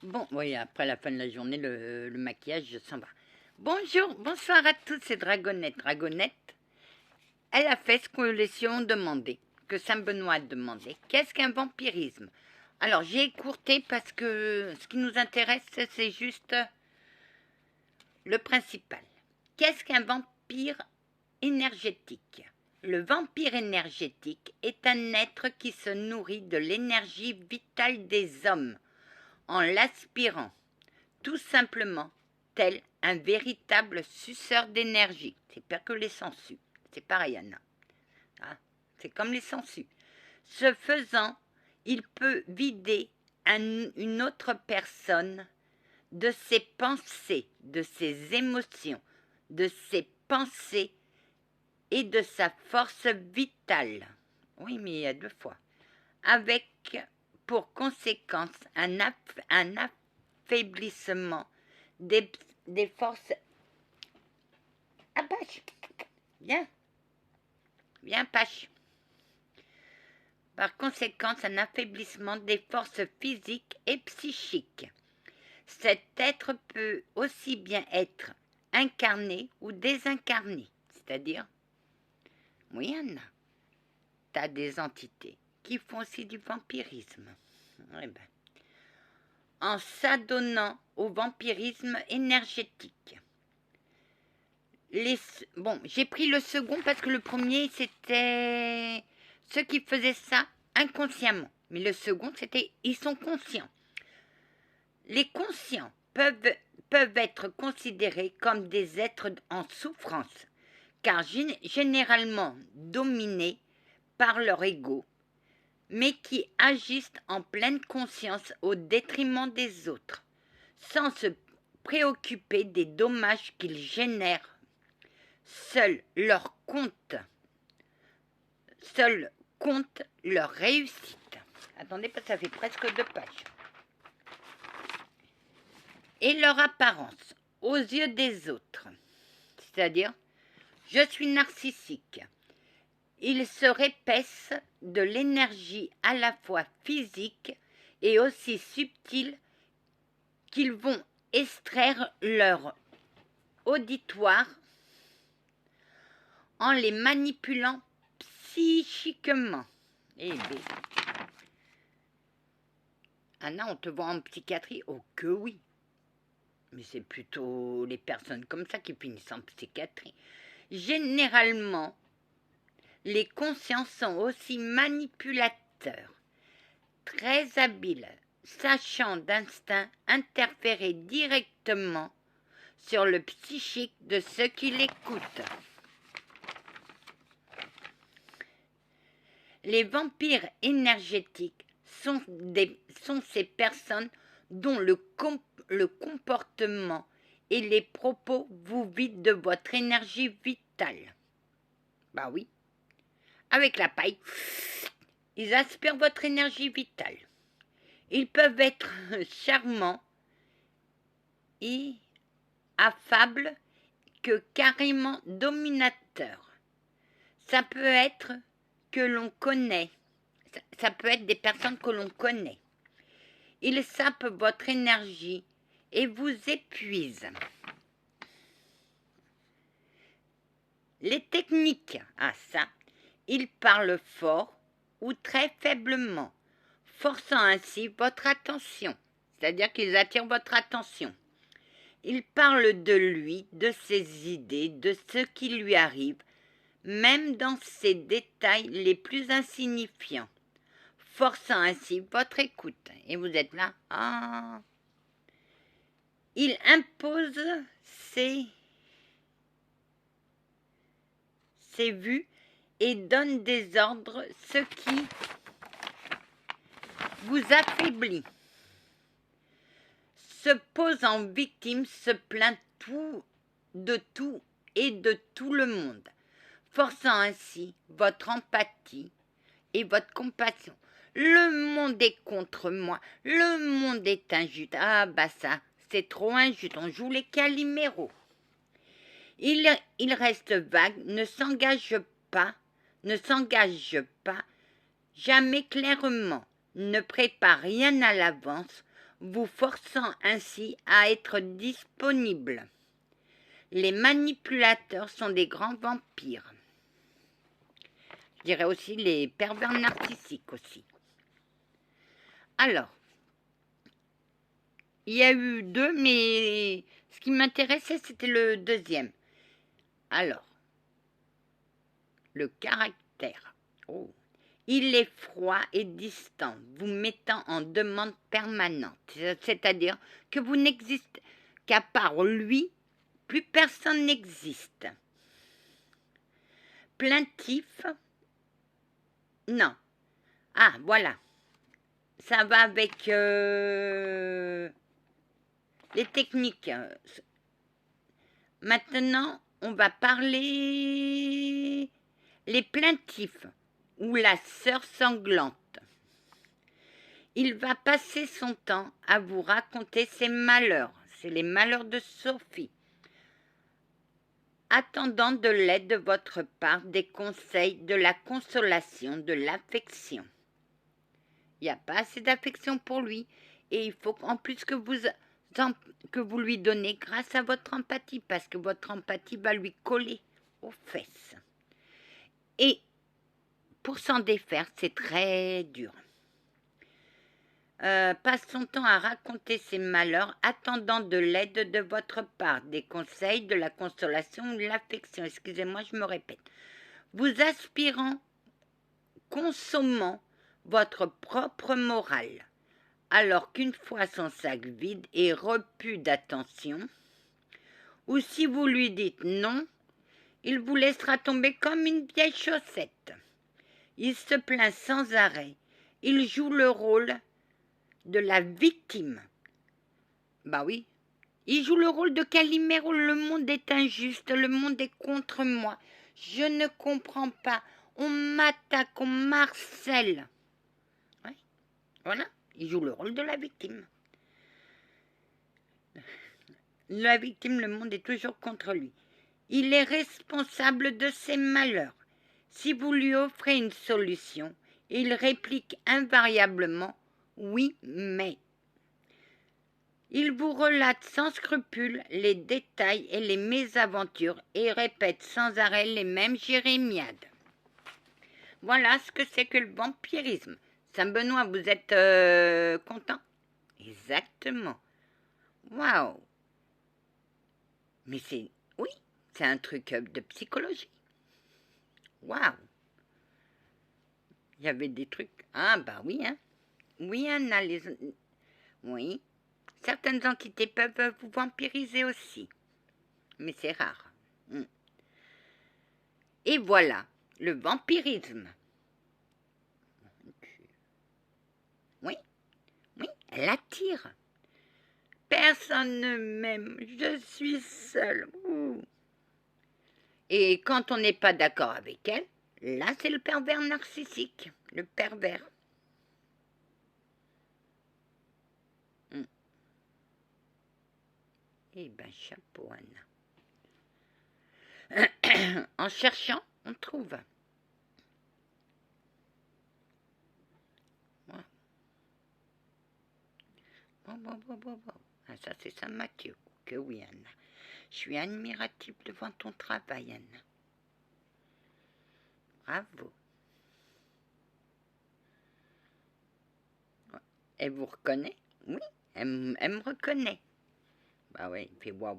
Bon, oui, après la fin de la journée, le maquillage s'en va. Bonjour, bonsoir à tous, c'est Dragonette. Dragonette, elle a fait ce que les Sions ont demandé, que Saint-Benoît a demandé. Qu'est-ce qu'un vampirisme? Alors, j'ai écourté parce que ce qui nous intéresse, c'est juste le principal. Qu'est-ce qu'un vampire énergétique? Le vampire énergétique est un être qui se nourrit de l'énergie vitale des hommes en l'aspirant, tout simplement, tel un véritable suceur d'énergie. C'est pire que les sangsues. C'est pareil, Anna. Ah, c'est comme les sangsues. Ce faisant, il peut vider une autre personne de ses pensées, de ses émotions, de ses pensées et de sa force vitale. Oui, mais il y a deux fois. Avec pour conséquence un affaiblissement des forces. Ah, Pache, viens, viens, Pache. Par conséquent, un affaiblissement des forces physiques et psychiques. Cet être peut aussi bien être incarné ou désincarné, c'est-à-dire, oui, Anna, t'as des entités qui font aussi du vampirisme. Eh ben, en s'adonnant au vampirisme énergétique. Bon, j'ai pris le second parce que le premier, c'était ceux qui faisaient ça inconsciemment. Mais le second, c'était ils sont conscients. Les conscients peuvent être considérés comme des êtres en souffrance, car généralement dominés par leur ego, mais qui agissent en pleine conscience au détriment des autres, sans se préoccuper des dommages qu'ils génèrent. Seul compte leur réussite. Attendez, parce que ça fait presque 2 pages. Et leur apparence aux yeux des autres. C'est-à-dire, je suis narcissique. Ils se épaissent de l'énergie à la fois physique et aussi subtile qu'ils vont extraire leur auditoire en les manipulant psychiquement. Eh bien, Anna, on te voit en psychiatrie? Oh que oui. Mais c'est plutôt les personnes comme ça qui finissent en psychiatrie. Généralement, les consciences sont aussi manipulateurs, très habiles, sachant d'instinct interférer directement sur le psychique de ceux qui l'écoutent. Les vampires énergétiques sont ces personnes dont le comportement et les propos vous vident de votre énergie vitale. Bah oui. Avec la paille, ils aspirent votre énergie vitale. Ils peuvent être charmants et affables que carrément dominateurs. Ça peut être que l'on connaît. Ça peut être des personnes que l'on connaît. Ils sapent votre énergie et vous épuisent. Les techniques, ça, ils parlent fort ou très faiblement, forçant ainsi votre attention, c'est-à-dire qu'ils attirent votre attention. Ils parlent de lui, de ses idées, de ce qui lui arrive, même dans ses détails les plus insignifiants, forçant ainsi votre écoute. Et vous êtes là, Il impose ses vues et donne des ordres, ce qui vous affaiblit. Se pose en victime, se plaint de tout et de tout le monde, forçant ainsi votre empathie et votre compassion. Le monde est contre moi, le monde est injuste. Ah bah ça, c'est trop injuste, on joue les Calimero. Il reste vague, ne s'engage pas, jamais clairement, ne prépare rien à l'avance, vous forçant ainsi à être disponible. Les manipulateurs sont des grands vampires. Je dirais aussi les pervers narcissiques aussi. Alors, il y a eu 2, mais ce qui m'intéressait, c'était le deuxième. Alors, le caractère. Oh. Il est froid et distant, vous mettant en demande permanente. C'est-à-dire que vous n'existez qu'à part lui, plus personne n'existe. Plaintif. Non. Ah, voilà. Ça va avec les techniques. Maintenant, on va parler les plaintifs ou la sœur sanglante. Il va passer son temps à vous raconter ses malheurs. C'est les malheurs de Sophie. Attendant de l'aide de votre part, des conseils, de la consolation, de l'affection. Il n'y a pas assez d'affection pour lui et il faut en plus que vous lui donnez grâce à votre empathie parce que votre empathie va lui coller aux fesses. Et pour s'en défaire, c'est très dur. Passe son temps à raconter ses malheurs, attendant de l'aide de votre part, des conseils, de la consolation ou de l'affection. Excusez-moi, je me répète. Vous aspirant, consommant votre propre morale, alors qu'une fois son sac vide et repu d'attention, ou si vous lui dites non, il vous laissera tomber comme une vieille chaussette. Il se plaint sans arrêt. Il joue le rôle de la victime. Bah oui. Il joue le rôle de Calimero. Le monde est injuste. Le monde est contre moi. Je ne comprends pas. On m'attaque, on m'harcèle. Ouais. Voilà. Il joue le rôle de la victime. La victime, le monde est toujours contre lui. Il est responsable de ses malheurs. Si vous lui offrez une solution, il réplique invariablement « oui, mais ». Il vous relate sans scrupule les détails et les mésaventures et répète sans arrêt les mêmes jérémiades. Voilà ce que c'est que le vampirisme. Saint-Benoît, vous êtes content? Exactement. Waouh! Mais oui, c'est un truc de psychologie. Waouh! Il y avait des trucs. Ah bah oui, hein. Oui, Anna, oui. Certaines entités peuvent vous vampiriser aussi. Mais c'est rare. Et voilà, le vampirisme. Oui, oui, elle attire. Personne ne m'aime, je suis seule. Ouh. Et quand on n'est pas d'accord avec elle, là c'est le pervers narcissique, le pervers. Eh ben, chapeau, Anna. En cherchant, on trouve. Bon. Ah, ça, c'est Saint-Mathieu. Que oui, Anna. Je suis admirative devant ton travail, Anna. Bravo. Elle vous reconnaît? Oui, elle me reconnaît. Bah oui, il fait waouh.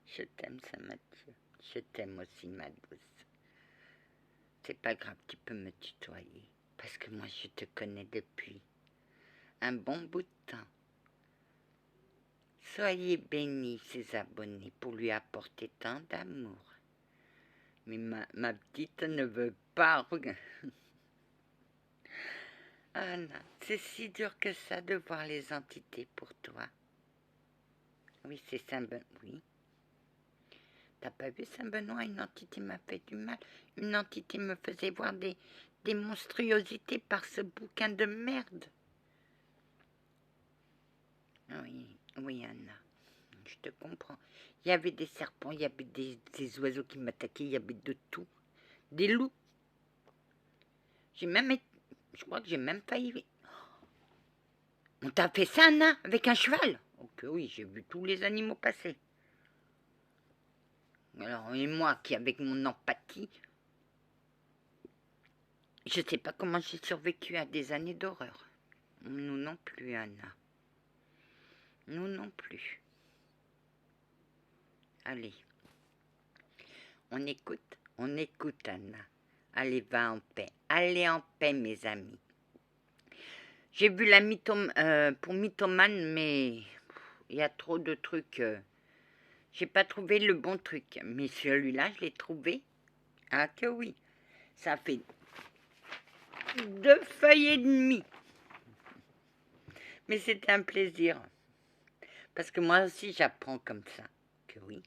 Je t'aime, Saint-Mathieu. Je t'aime aussi, ma douce. C'est pas grave, tu peux me tutoyer. Parce que moi, je te connais depuis un bon bout de temps. Soyez bénis, ses abonnés, pour lui apporter tant d'amour. Mais ma petite ne veut pas. Anna, c'est si dur que ça de voir les entités pour toi. Oui, c'est Saint-Benoît. Oui. T'as pas vu Saint-Benoît? Une entité m'a fait du mal. Une entité me faisait voir des monstruosités par ce bouquin de merde. Oui, Anna. Je te comprends. Il y avait des serpents, il y avait des oiseaux qui m'attaquaient, il y avait de tout. Des loups. Je crois que j'ai même failli. On t'a fait ça, Anna, avec un cheval? Ok, oui, j'ai vu tous les animaux passer. Alors, et moi qui, avec mon empathie, je sais pas comment j'ai survécu à des années d'horreur. Nous non plus, Anna. Nous non plus. Allez. On écoute, Anna. Allez, va en paix. Allez en paix, mes amis. J'ai vu la pour mythomane, mais il y a trop de trucs. J'ai pas trouvé le bon truc. Mais celui-là, je l'ai trouvé. Ah que oui. Ça fait 2 feuilles et demie. Mais c'était un plaisir. Parce que moi aussi, j'apprends comme ça. Que oui.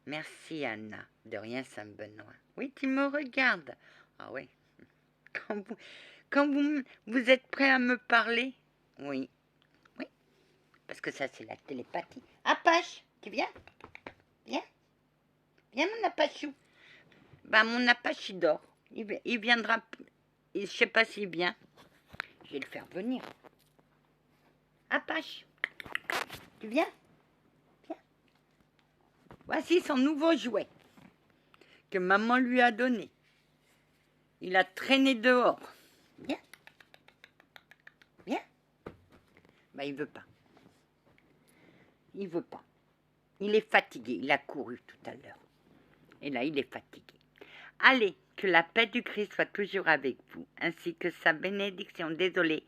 Merci, Anna. De rien, Saint-Benoît. Oui, tu me regardes. Ah oui. Quand vous êtes prêt à me parler? Oui. Oui. Parce que ça, c'est la télépathie. Apache, tu viens? Viens. Viens, mon Apachou. Bah, mon Apache, il dort. Il viendra. Je sais pas s'il vient. Je vais le faire venir. Apache, tu viens? Viens. Voici son nouveau jouet que maman lui a donné. Il a traîné dehors. Viens. Viens. Bah, il veut pas. Il veut pas. Il est fatigué. Il a couru tout à l'heure. Et là, il est fatigué. Allez, que la paix du Christ soit toujours avec vous, ainsi que sa bénédiction. Désolé,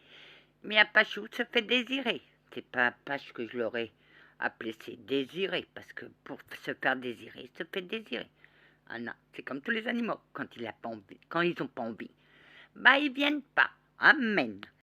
mais Apachou se fait désirer. C'est pas Apache que je l'aurais appelé, c'est désiré, parce que pour se faire désirer, il se fait désirer. Ah non, c'est comme tous les animaux, quand ils n'ont pas envie, bah ils viennent pas. Amen.